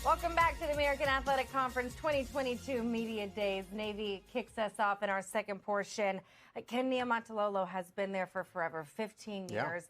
Welcome back to the American Athletic Conference 2022 Media Days. Navy kicks us off in our second portion. Ken Niumatalolo has been there for forever, 15 years.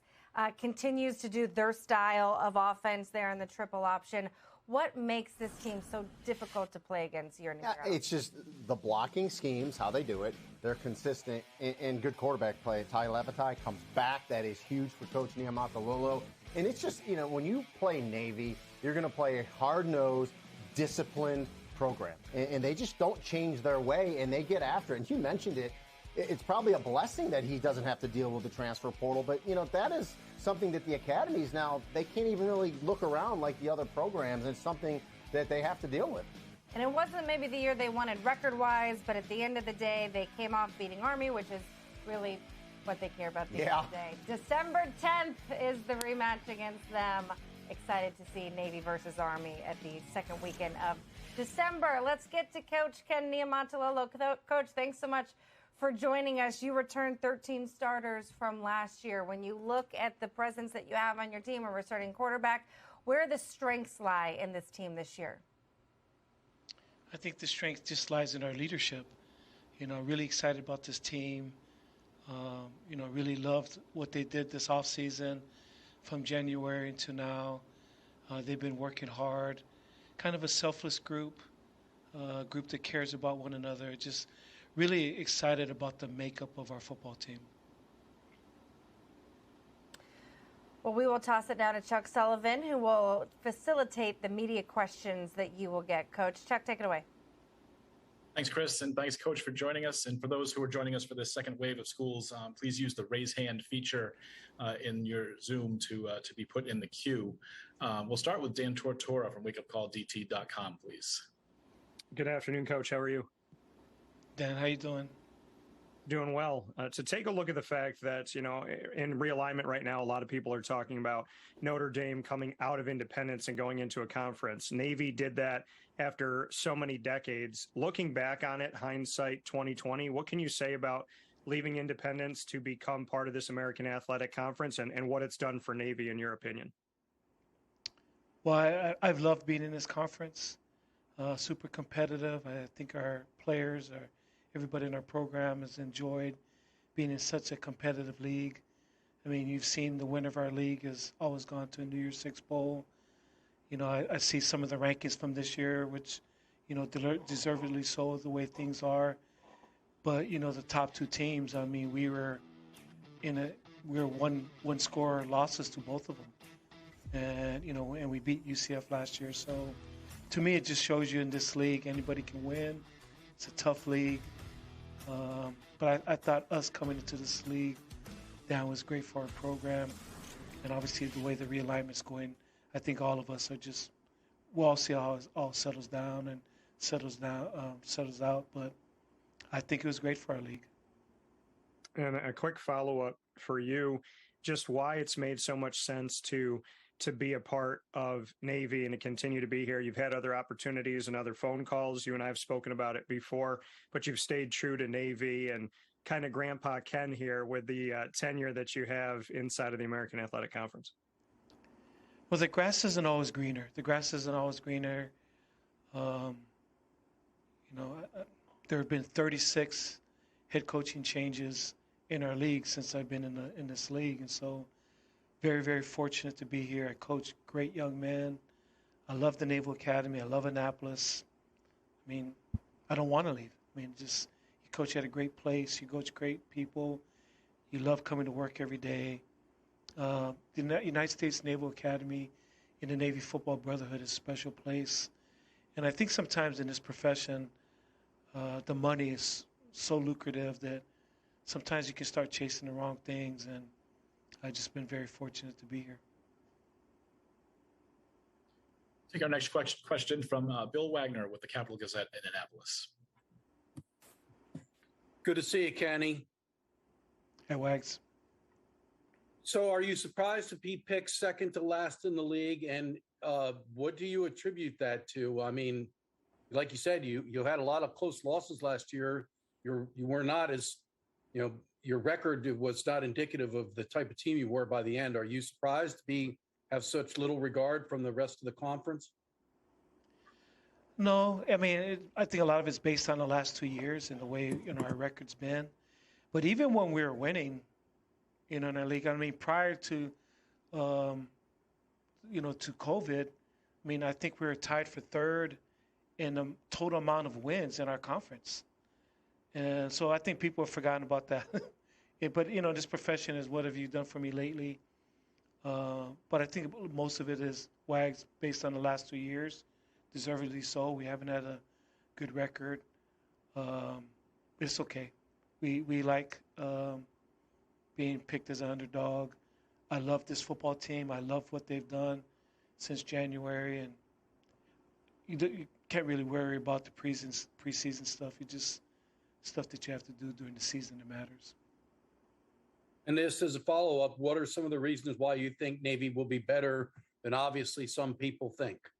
Continues to do their style of offense there in the triple option. What makes this team so difficult to play against year in year out? It's just the blocking schemes, how they do it. They're consistent and good quarterback play. Ty Levitai comes back. That is huge for Coach Niumatalolo. And it's just, when you play Navy, you're going to play a hard-nosed, disciplined program. And they just don't change their way, and they get after it. And you mentioned it. It's probably a blessing that he doesn't have to deal with the transfer portal. But, that is something that the academies now, they can't even really look around like the other programs. It's something that they have to deal with. And it wasn't maybe the year they wanted record-wise, but at the end of the day, they came off beating Army, which is really what they care about at the end of the day. December 10th is the rematch against them. Excited to see Navy versus Army at the second weekend of December. Let's get to Coach Ken Niumatalolo. Coach, thanks so much for joining us. You returned 13 starters from last year. When you look at the presence that you have on your team, a returning quarterback, where the strengths lie in this team this year? I think the strength just lies in our leadership. Really excited about this team. Really loved what they did this offseason from January to now. They've been working hard. Kind of a selfless group, a group that cares about one another. Just really excited about the makeup of our football team. Well, we will toss it down to Chuck Sullivan, who will facilitate the media questions that you will get. Coach, Chuck, take it away. Thanks, Chris, and thanks, Coach, for joining us. And for those who are joining us for this second wave of schools, please use the raise hand feature in your Zoom to be put in the queue. We'll start with Dan Tortora from wakeupcalldt.com, please. Good afternoon, Coach. How are you? Dan, how you doing? Doing well. To take a look at the fact that, in realignment right now, a lot of people are talking about Notre Dame coming out of independence and going into a conference. Navy did that after so many decades. Looking back on it, hindsight 2020, what can you say about leaving independence to become part of this American Athletic Conference and what it's done for Navy, in your opinion? Well, I've loved being in this conference. Super competitive. I think our players are. Everybody in our program has enjoyed being in such a competitive league. I mean, you've seen the winner of our league has always gone to a New Year's Six Bowl. I see some of the rankings from this year, which, deservedly so, the way things are. But, the top two teams, I mean, we were one score losses to both of them. And, and we beat UCF last year. So, to me, it just shows you in this league, anybody can win. It's a tough league. But I thought us coming into this league, that was great for our program. And obviously the way the realignment's going, I think all of us are we'll all see how it all settles down and settles out. But I think it was great for our league. And a quick follow-up for you, just why it's made so much sense to be a part of Navy and to continue to be here. You've had other opportunities and other phone calls. You and I have spoken about it before, but you've stayed true to Navy and kind of Grandpa Ken here with the tenure that you have inside of the American Athletic Conference. Well, the grass isn't always greener. There have been 36 head coaching changes in our league since I've been in this league. And so very, very fortunate to be here. I coach great young men. I love the Naval Academy. I love Annapolis. I mean, I don't want to leave. I mean, you coach at a great place. You coach great people. You love coming to work every day. The United States Naval Academy in the Navy Football Brotherhood is a special place. And I think sometimes in this profession, the money is so lucrative that sometimes you can start chasing the wrong things. And I've just been very fortunate to be here. Take our next question from Bill Wagner with the Capital Gazette in Annapolis. Good to see you, Kenny. Hey, Wags. So are you surprised to be picked second to last in the league? And what do you attribute that to? I mean, like you said, you had a lot of close losses last year. You were not as, your record was not indicative of the type of team you were by the end. Are you surprised to have such little regard from the rest of the conference? No, I mean, I think a lot of it's based on the last 2 years and the way our record's been. But even when we were winning, in our league, I mean, prior to to COVID, I mean, I think we were tied for third in the total amount of wins in our conference. And so I think people have forgotten about that. But, this profession is what have you done for me lately? But I think most of it is Wags based on the last 2 years. Deservedly so. We haven't had a good record. It's okay. We like being picked as an underdog. I love this football team. I love what they've done since January, and you can't really worry about the preseason stuff. You just stuff that you have to do during the season that matters. And this as a follow-up, what are some of the reasons why you think Navy will be better than obviously some people think?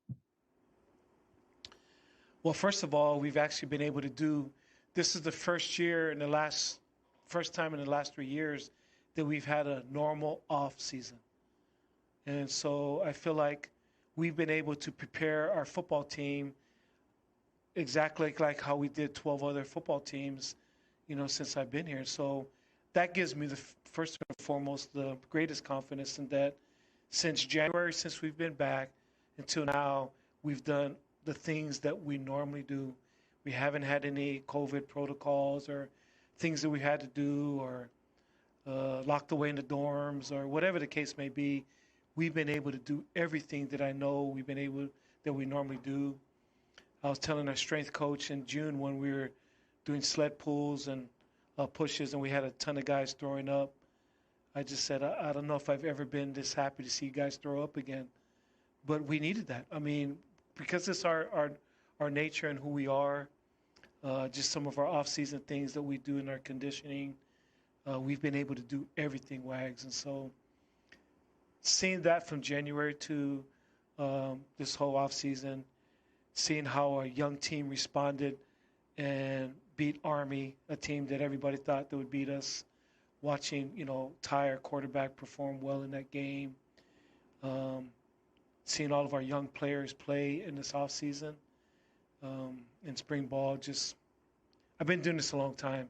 Well, first of all, we've actually been able to do. This is the first time in the last 3 years that we've had a normal off season. And so I feel like we've been able to prepare our football team exactly like how we did 12 other football teams, since I've been here. So that gives me the first and foremost the greatest confidence in that since January, since we've been back until now, we've done the things that we normally do. We haven't had any COVID protocols or things that we had to do or locked away in the dorms or whatever the case may be. We've been able to do everything that I know that we normally do. I was telling our strength coach in June when we were doing sled pulls and pushes and we had a ton of guys throwing up. I just said, I don't know if I've ever been this happy to see guys throw up again. But we needed that. I mean, because it's our nature and who we are, just some of our off-season things that we do in our conditioning, we've been able to do everything, Wags. And so seeing that from January to this whole off-season, seeing how our young team responded and beat Army, a team that everybody thought that would beat us, watching, Ty, our quarterback, perform well in that game, seeing all of our young players play in this offseason, in spring ball. I've been doing this a long time,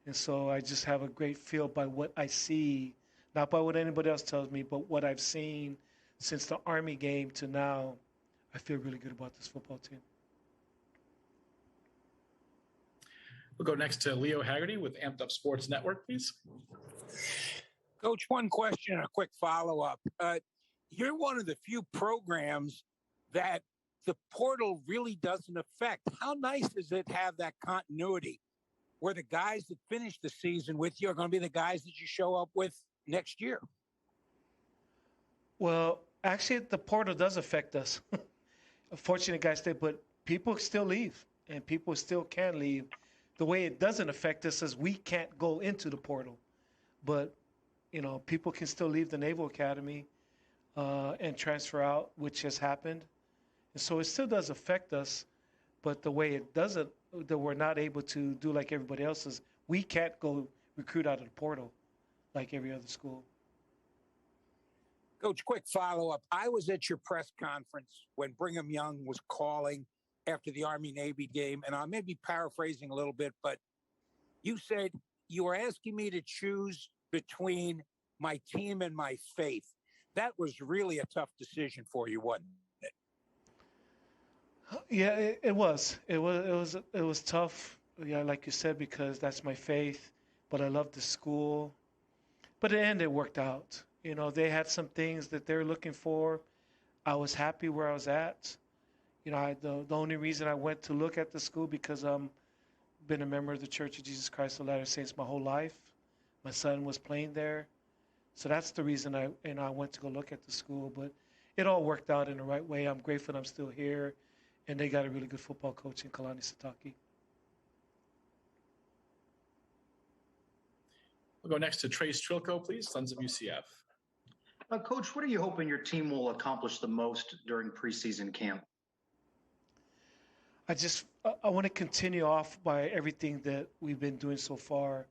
and so I just have a great feel by what I see, not by what anybody else tells me, but what I've seen since the Army game to now. I feel really good about this football team. We'll go next to Leo Hagerty with Amped Up Sports Network, please. Coach, one question and a quick follow-up. You're one of the few programs that the portal really doesn't affect. How nice is it to have that continuity where the guys that finish the season with you are going to be the guys that you show up with next year? Well, actually, the portal does affect us. Fortunate guys stay, but people still leave, and people still can leave. The way it doesn't affect us is we can't go into the portal, but people can still leave the Naval Academy and transfer out, which has happened, and so it still does affect us. But the way it doesn't, that we're not able to do like everybody else is, we can't go recruit out of the portal like every other school. Coach, quick follow-up. I was at your press conference when Brigham Young was calling after the Army-Navy game, and I may be paraphrasing a little bit, but you said you were asking me to choose between my team and my faith. That was really a tough decision for you, wasn't it? Yeah, it was. It was tough. Yeah, like you said, because that's my faith. But I love the school. But at the end, it worked out. They had some things that they're looking for. I was happy where I was at. The only reason I went to look at the school because I've been a member of the Church of Jesus Christ of Latter-day Saints my whole life. My son was playing there. So that's the reason I went to go look at the school. But it all worked out in the right way. I'm grateful I'm still here. And they got a really good football coach in Kalani Sitake. We'll go next to Trace Trilko, please, Sons of UCF. Coach, what are you hoping your team will accomplish the most during preseason camp? I want to continue off by everything that we've been doing so far.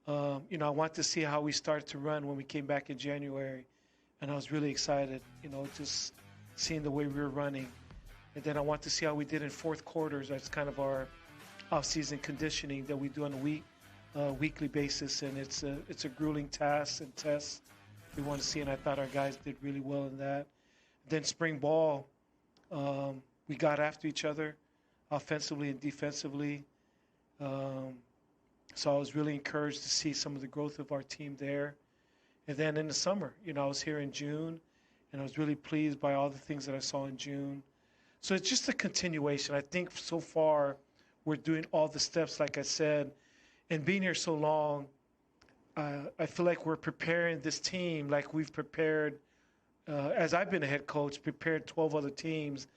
I want to see how we started to run when we came back in January, and I was really excited, just seeing the way we were running. And then I want to see how we did in fourth quarters. That's kind of our off-season conditioning that we do on a weekly basis, and it's a grueling task and test we want to see, and I thought our guys did really well in that. Then spring ball, we got after each other offensively and defensively. So I was really encouraged to see some of the growth of our team there. And then in the summer, I was here in June, and I was really pleased by all the things that I saw in June. So it's just a continuation. I think so far we're doing all the steps, like I said, and being here so long, I feel like we're preparing this team like we've prepared, as I've been a head coach, prepared 12 other teams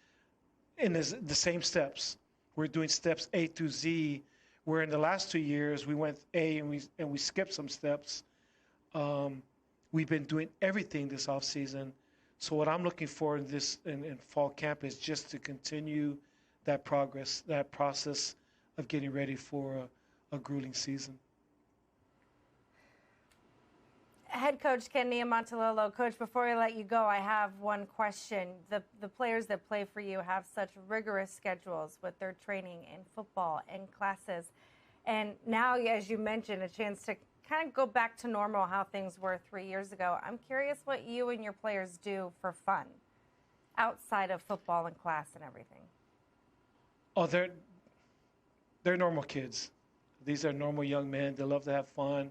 in the same steps. We're doing steps A through Z, where in the last 2 years we went A and we skipped some steps. We've been doing everything this offseason. So what I'm looking for in fall camp is just to continue that progress, that process of getting ready for a grueling season. Head coach Ken Niumatalolo. Coach, before I let you go, I have one question. The players that play for you have such rigorous schedules with their training in football and classes. And now, as you mentioned, a chance to kind of go back to normal, how things were 3 years ago. I'm curious what you and your players do for fun outside of football and class and everything. Oh, they're normal kids. These are normal young men. They love to have fun.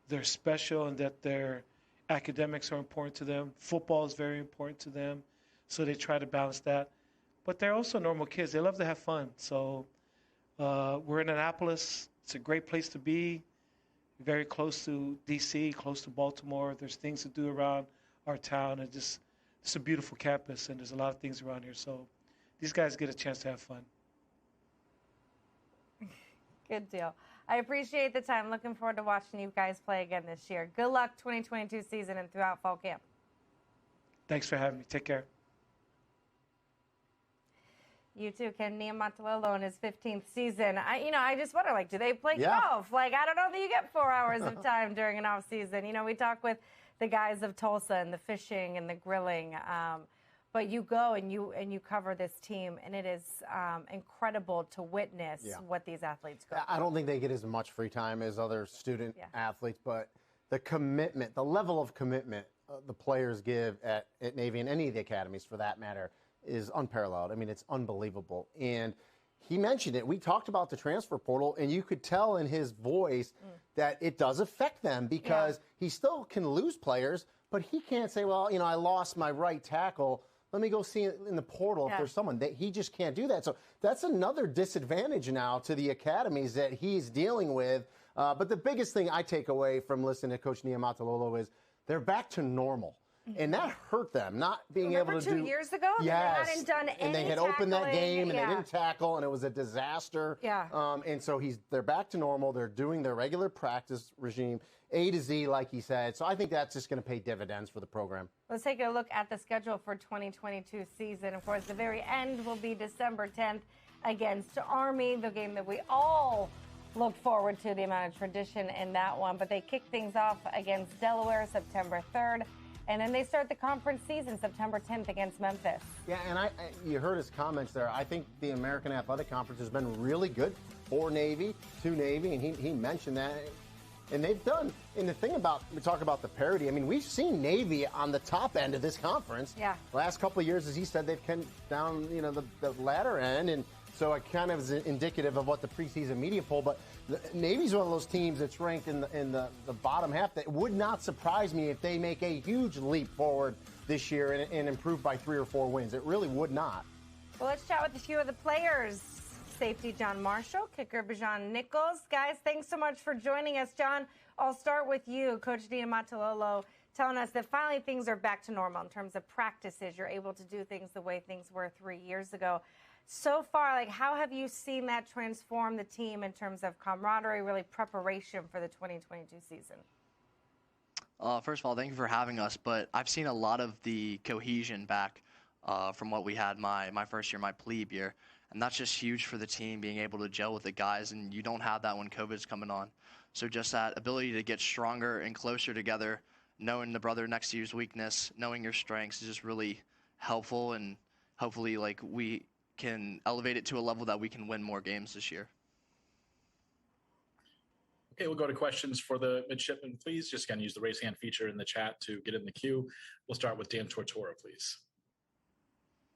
They're special in that their academics are important to them. Football is very important to them, so they try to balance that. But they're also normal kids. They love to have fun. So we're in Annapolis. It's a great place to be. Very close to D.C., close to Baltimore. There's things to do around our town. It's a beautiful campus, and there's a lot of things around here. So these guys get a chance to have fun. Good deal. I appreciate the time. Looking forward to watching you guys play again this year. Good luck 2022 season and throughout fall camp. Thanks for having me. Take care. You too, Ken Niumatalolo in his 15th season. I just wonder, do they play golf? I don't know that you get 4 hours of time during an off season. We talk with the guys of Tulsa and the fishing and the grilling. But you go and you cover this team, and it is incredible to witness what these athletes go through. I don't think they get as much free time as other student athletes, but the commitment, the level of commitment the players give at Navy and any of the academies for that matter is unparalleled. I mean, it's unbelievable. And he mentioned it. We talked about the transfer portal, and you could tell in his voice that it does affect them because he still can lose players, but he can't say, well, I lost my right tackle. Let me go see it in the portal if there's someone. He just can't do that. So that's another disadvantage now to the academies that he's dealing with. But the biggest thing I take away from listening to Coach Niumatalolo is they're back to normal. And that hurt them, not being able to do. 2 years ago? Yes. They hadn't done any and they had opened that game, and yeah. they didn't tackle, and it was a disaster. Yeah. And so they're back to normal. They're doing their regular practice regime, A to Z, like he said. So I think that's just going to pay dividends for the program. Let's take a look at the schedule for 2022 season. Of course, the very end will be December 10th against Army, the game that we all look forward to, the amount of tradition in that one. But they kick things off against Delaware September 3rd. And then they start the conference season September 10th against Memphis. Yeah, and you heard his comments there. I think the American Athletic Conference has been really good for Navy, to Navy, and he mentioned that. And they've done, and the thing about, we talk about the parity, I mean, we've seen Navy on the top end of this conference. Yeah. Last couple of years, as he said, they've come down, the latter end, and so it kind of is indicative of what the preseason media poll, but Navy's one of those teams that's ranked in the bottom half that would not surprise me if they make a huge leap forward this year and improve by 3 or 4 wins. It really would not. Well, let's chat with a few of the players. Safety John Marshall, kicker Bijan Nichols. Guys, thanks so much for joining us. John, I'll start with you. Coach Niumatalolo telling us that finally things are back to normal in terms of practices. You're able to do things the way things were 3 years ago. So far, how have you seen that transform the team in terms of camaraderie, really preparation for the 2022 season? First of all, thank you for having us, but I've seen a lot of the cohesion back from what we had my first year, my plebe year, and that's just huge for the team, being able to gel with the guys, and you don't have that when COVID's coming on. So just that ability to get stronger and closer together, knowing the brother next to you's weakness, knowing your strengths is just really helpful and hopefully like we can elevate it to a level that we can win more games this year. Okay, we'll go to questions for the midshipmen, please. Just again, use the raise hand feature in the chat to get in the queue. We'll start with Dan Tortora, please.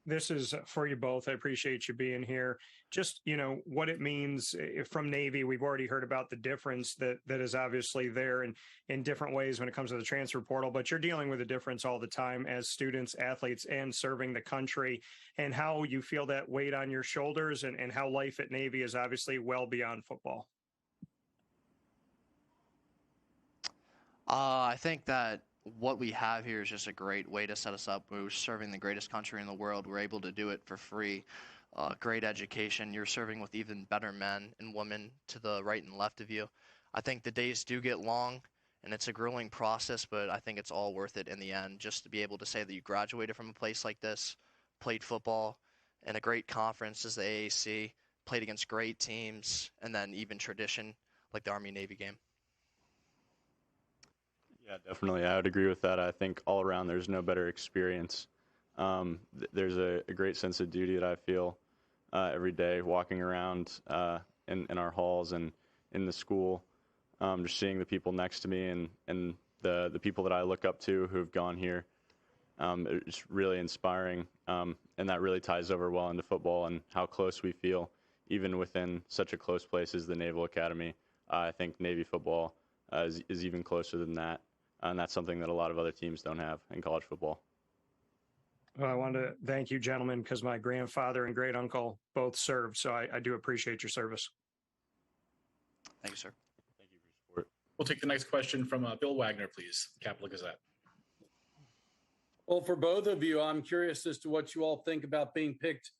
This is for you both. I appreciate you being here. Just, what it means from Navy, we've already heard about the difference that is obviously there in different ways when it comes to the transfer portal, but you're dealing with a difference all the time as students, athletes, and serving the country, and how you feel that weight on your shoulders and how life at Navy is obviously well beyond football. I think that what we have here is just a great way to set us up. We're serving the greatest country in the world. We're able to do it for free. Great education. You're serving with even better men and women to the right and left of you. I think the days do get long, and it's a grueling process, but I think it's all worth it in the end, just to be able to say that you graduated from a place like this, played football in a great conference as the AAC, played against great teams, and then even tradition like the Army-Navy game. Yeah, definitely. I would agree with that. I think all around there's no better experience. There's a great sense of duty that I feel every day walking around in our halls and in the school, just seeing the people next to me and the people that I look up to who have gone here. It's really inspiring, and that really ties over well into football and how close we feel, even within such a close place as the Naval Academy. I think Navy football is even closer than that. And that's something that a lot of other teams don't have in college football. Well, I want to thank you, gentlemen, because my grandfather and great uncle both served. So I do appreciate your service. Thank you, sir. Thank you for your support. We'll take the next question from Bill Wagner, please, Capital Gazette. Well, for both of you, I'm curious as to what you all think about being picked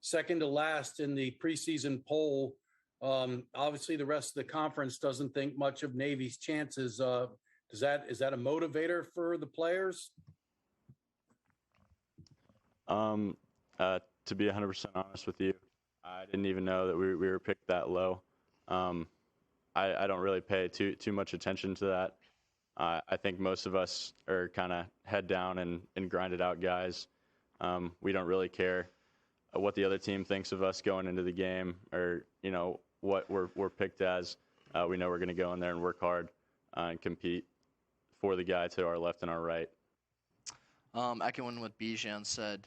second to last in the preseason poll. Obviously, the rest of the conference doesn't think much of Navy's chances. Is that a motivator for the players? To be 100% honest with you, I didn't even know that we were picked that low. I don't really pay too much attention to that. I think most of us are kind of head down and grinded out guys. We don't really care what the other team thinks of us going into the game, or what we're picked as. We know we're going to go in there and work hard and compete for the guy to our left and our right. Echoing what Bijan said,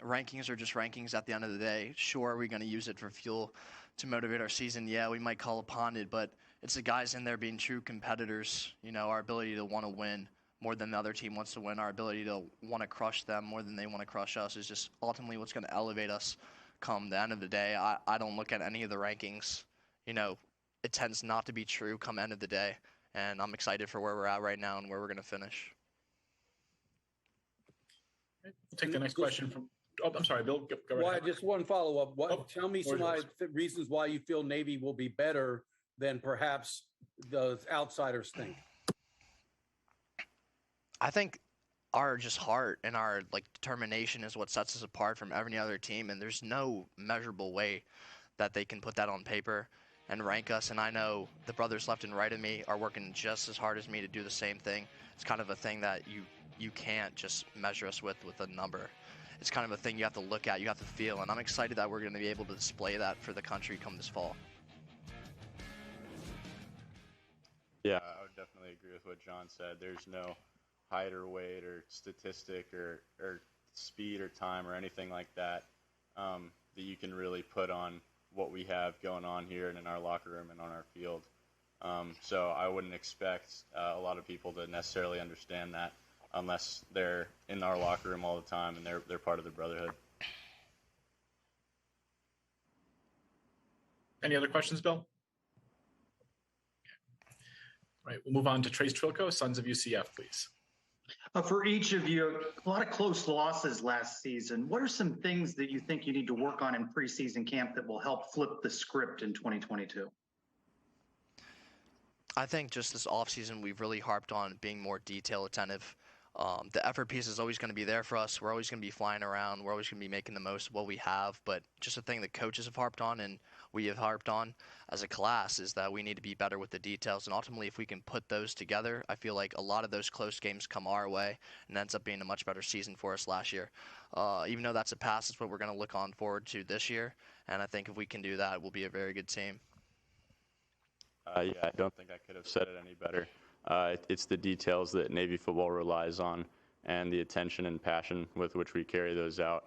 rankings are just rankings at the end of the day. Sure, are we going to use it for fuel to motivate our season? Yeah, we might call upon it, but it's the guys in there being true competitors. Our ability to want to win more than the other team wants to win, our ability to want to crush them more than they want to crush us is just ultimately what's going to elevate us come the end of the day. I don't look at any of the rankings. It tends not to be true come end of the day. And I'm excited for where we're at right now and where we're going to finish. We'll take the next question from. Oh, I'm sorry, Bill. Go right ahead. Just one follow-up. Tell me some reasons why you feel Navy will be better than perhaps the outsiders think. I think our just heart and our determination is what sets us apart from every other team, and there's no measurable way that they can put that on paper and rank us. And I know the brothers left and right of me are working just as hard as me to do the same thing. It's kind of a thing that you can't just measure us with a number. It's kind of a thing you have to look at, you have to feel, and I'm excited that we're going to be able to display that for the country come this fall. Yeah, I would definitely agree with what John said. There's no height or weight or statistic or speed or time or anything like that that you can really put on what we have going on here and in our locker room and on our field. So I wouldn't expect a lot of people to necessarily understand that unless they're in our locker room all the time and they're part of the brotherhood. Any other questions, Bill? All right, we'll move on to Trace Trilko, Sons of UCF, please. For each of you, a lot of close losses last season. What are some things that you think you need to work on in preseason camp that will help flip the script in 2022? I think just this offseason we've really harped on being more detail attentive. The effort piece is always going to be there for us. We're always going to be flying around. We're always going to be making the most of what we have. But just a thing that coaches have harped on and we have harped on as a class is that we need to be better with the details. And ultimately, if we can put those together, I feel like a lot of those close games come our way and ends up being a much better season for us last year. Even though that's a pass, it's what we're going to look on forward to this year. And I think if we can do that, we'll be a very good team. Yeah, I don't think I could have said it any better. It's the details that Navy football relies on and the attention and passion with which we carry those out.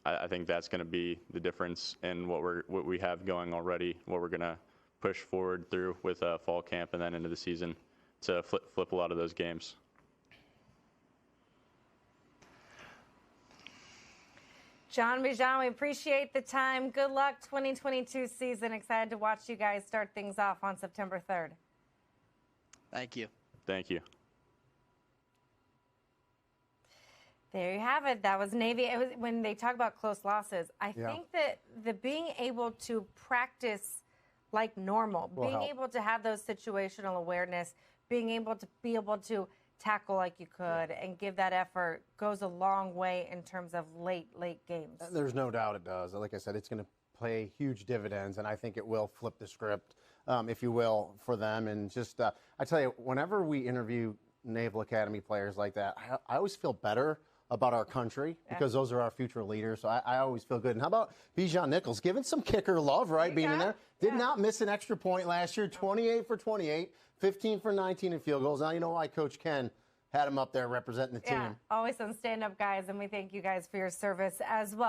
I think that's going to be the difference in what we have going already, what we're going to push forward through with fall camp and then into the season to flip a lot of those games. John, Bijan, we appreciate the time. Good luck 2022 season. Excited to watch you guys start things off on September 3rd. Thank you. Thank you. There you have it. That was Navy. It was, when they talk about close losses, I think that the being able to practice like normal, being able to have those situational awareness, being able to tackle like you could and give that effort goes a long way in terms of late games. There's no doubt it does. Like I said, it's going to pay huge dividends, and I think it will flip the script, if you will, for them. And just, I tell you, whenever we interview Naval Academy players like that, I always feel better about our country because those are our future leaders. So I always feel good. And how about Bijan Nichols giving some kicker love, right? Being in there. Did not miss an extra point last year. 28 for 28, 15 for 19 in field goals. Now you know why Coach Ken had him up there representing the team. Yeah, always some stand-up guys, and we thank you guys for your service as well.